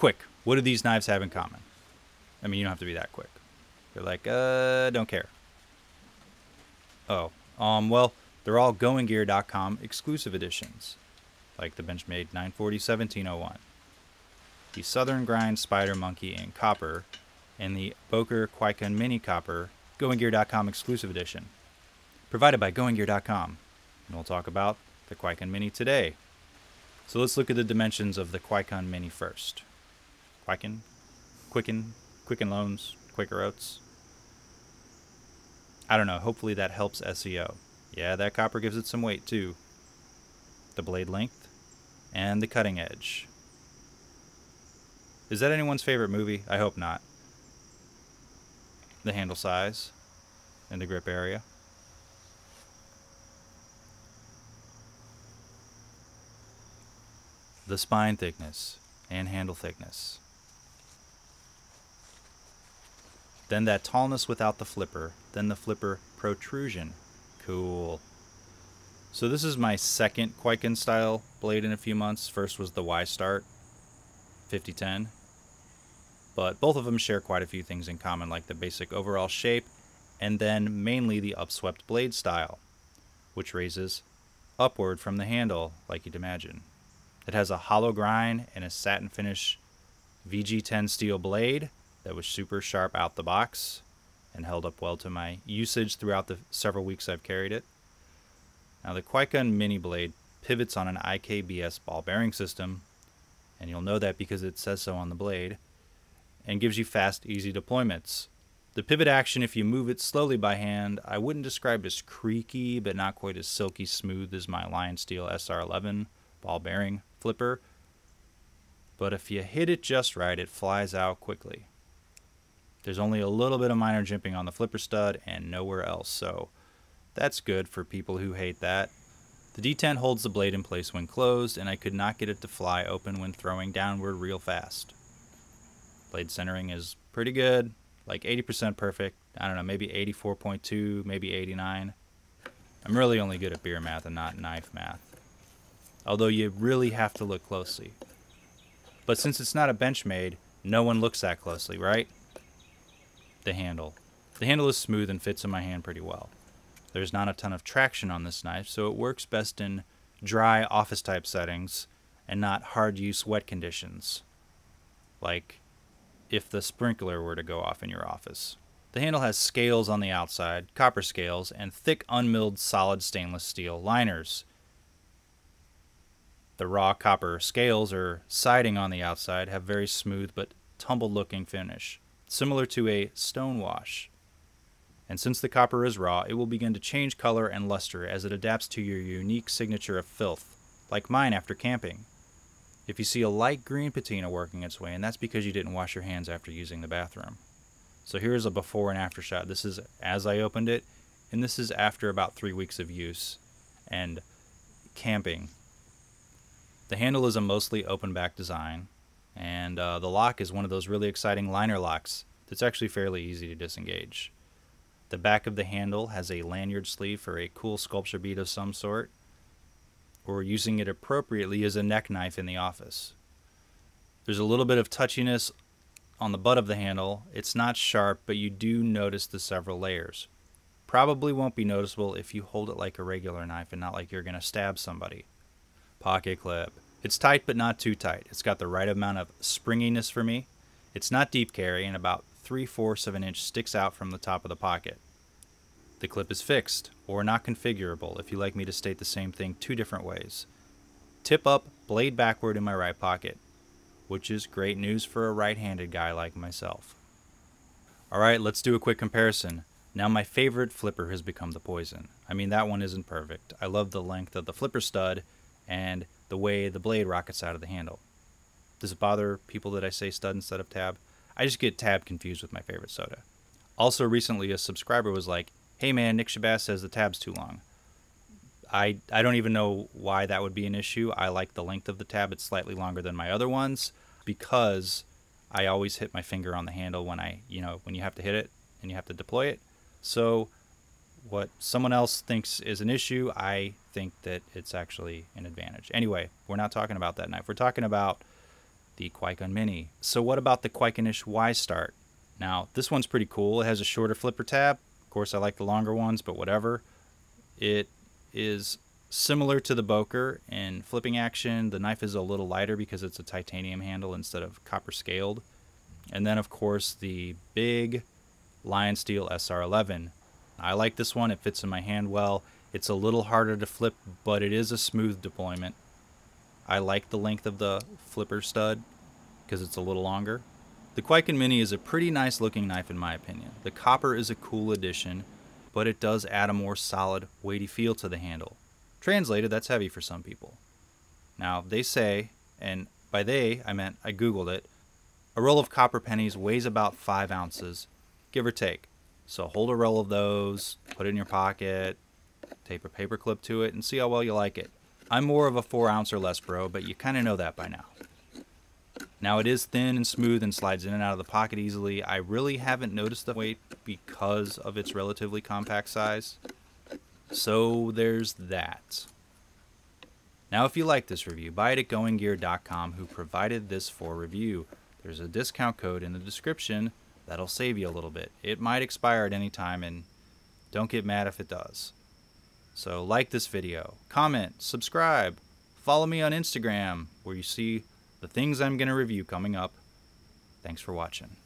quick. What do these knives have in common? I mean, you don't have to be that quick. You're like, don't care. Oh, well, they're all goinggear.com exclusive editions, like the Benchmade 940 1701, the Southern Grind Spider Monkey in copper, and the Boker Kwaiken Mini Copper goinggear.com exclusive edition, provided by goinggear.com. And we'll talk about the Kwaiken Mini today. So let's look at the dimensions of the Kwaiken Mini first. Kwaiken, Quicken Loans, Quaker Oats. I don't know, hopefully that helps SEO. Yeah, that copper gives it some weight too. The blade length and the cutting edge. Is that anyone's favorite movie? I hope not. The handle size and the grip area. The spine thickness and handle thickness. Then that tallness without the flipper. Then the flipper protrusion. Cool. So this is my second Kwaiken style blade in a few months. First was the Y-Start 5010. But both of them share quite a few things in common, like the basic overall shape, and then mainly the upswept blade style, which raises upward from the handle, like you'd imagine. It has a hollow grind and a satin finish VG10 steel blade that was super sharp out the box and held up well to my usage throughout the several weeks I've carried it. Now the Kwaiken Mini blade pivots on an IKBS ball bearing system, and you'll know that because it says so on the blade, and gives you fast, easy deployments. The pivot action, if you move it slowly by hand, I wouldn't describe as creaky, but not quite as silky smooth as my Lion Steel SR11 ball bearing flipper. But if you hit it just right, it flies out quickly. There's only a little bit of minor jimping on the flipper stud and nowhere else, so that's good for people who hate that. The D10 holds the blade in place when closed, and I could not get it to fly open when throwing downward real fast. Blade centering is pretty good, like 80% perfect. I don't know, maybe 84.2, maybe 89. I'm really only good at beer math and not knife math, although you really have to look closely. But since it's not a Benchmade, no one looks that closely, right? The handle. The handle is smooth and fits in my hand pretty well. There's not a ton of traction on this knife, so it works best in dry office type settings and not hard use wet conditions, like if the sprinkler were to go off in your office. The handle has scales on the outside, copper scales, and thick unmilled solid stainless steel liners. The raw copper scales or siding on the outside have very smooth but tumbled looking finish, similar to a stone wash. And since the copper is raw, it will begin to change color and luster as it adapts to your unique signature of filth, like mine after camping. If you see a light green patina working its way, and that's because you didn't wash your hands after using the bathroom. So here's a before and after shot. This is as I opened it, and this is after about 3 weeks of use and camping. The handle is a mostly open back design, and the lock is one of those really exciting liner locks that's actually fairly easy to disengage. The back of the handle has a lanyard sleeve for a cool sculpture bead of some sort, or using it appropriately as a neck knife in the office. There's a little bit of touchiness on the butt of the handle. It's not sharp, but you do notice the several layers. Probably won't be noticeable if you hold it like a regular knife and not like you're going to stab somebody. Pocket clip. It's tight but not too tight. It's got the right amount of springiness for me. It's not deep carry, and about 3/4 of an inch sticks out from the top of the pocket. The clip is fixed, or not configurable if you like me to state the same thing 2 different ways. Tip up, blade backward in my right pocket, which is great news for a right-handed guy like myself. Alright, let's do a quick comparison. Now my favorite flipper has become the Poison. I mean, that one isn't perfect. I love the length of the flipper stud and the way the blade rockets out of the handle. Does it bother people that I say stud instead of tab? I just get tab confused with my favorite soda. Also recently a subscriber was like, hey man, Nick Shabazz says the tab's too long. I don't even know why that would be an issue. I like the length of the tab. It's slightly longer than my other ones because I always hit my finger on the handle when when you have to hit it and you have to deploy it. So what someone else thinks is an issue, I think that it's actually an advantage. Anyway, we're not talking about that knife. We're talking about the Kwaiken Mini. So what about the Kwaikenish Y-Start? Now, this one's pretty cool. It has a shorter flipper tab. Of course, I like the longer ones, but whatever. It is similar to the Boker in flipping action. The knife is a little lighter because it's a titanium handle instead of copper scaled. And then, of course, the big Lion Steel SR11. I like this one. It fits in my hand well. It's a little harder to flip, but it is a smooth deployment. I like the length of the flipper stud because it's a little longer. The Kwaiken Mini is a pretty nice looking knife in my opinion. The copper is a cool addition, but it does add a more solid, weighty feel to the handle. Translated, that's heavy for some people. Now, they say, and by they, I meant I googled it, a roll of copper pennies weighs about 5 ounces, give or take. So hold a roll of those, put it in your pocket, tape a paper clip to it, and see how well you like it. I'm more of a 4 ounce or less bro, but you kind of know that by now. Now it is thin and smooth and slides in and out of the pocket easily. I really haven't noticed the weight because of its relatively compact size. So there's that. Now if you like this review, buy it at goinggear.com, who provided this for review. There's a discount code in the description that'll save you a little bit. It might expire at any time, and don't get mad if it does. So like this video, comment, subscribe, follow me on Instagram where you see the things I'm going to review coming up. Thanks for watching.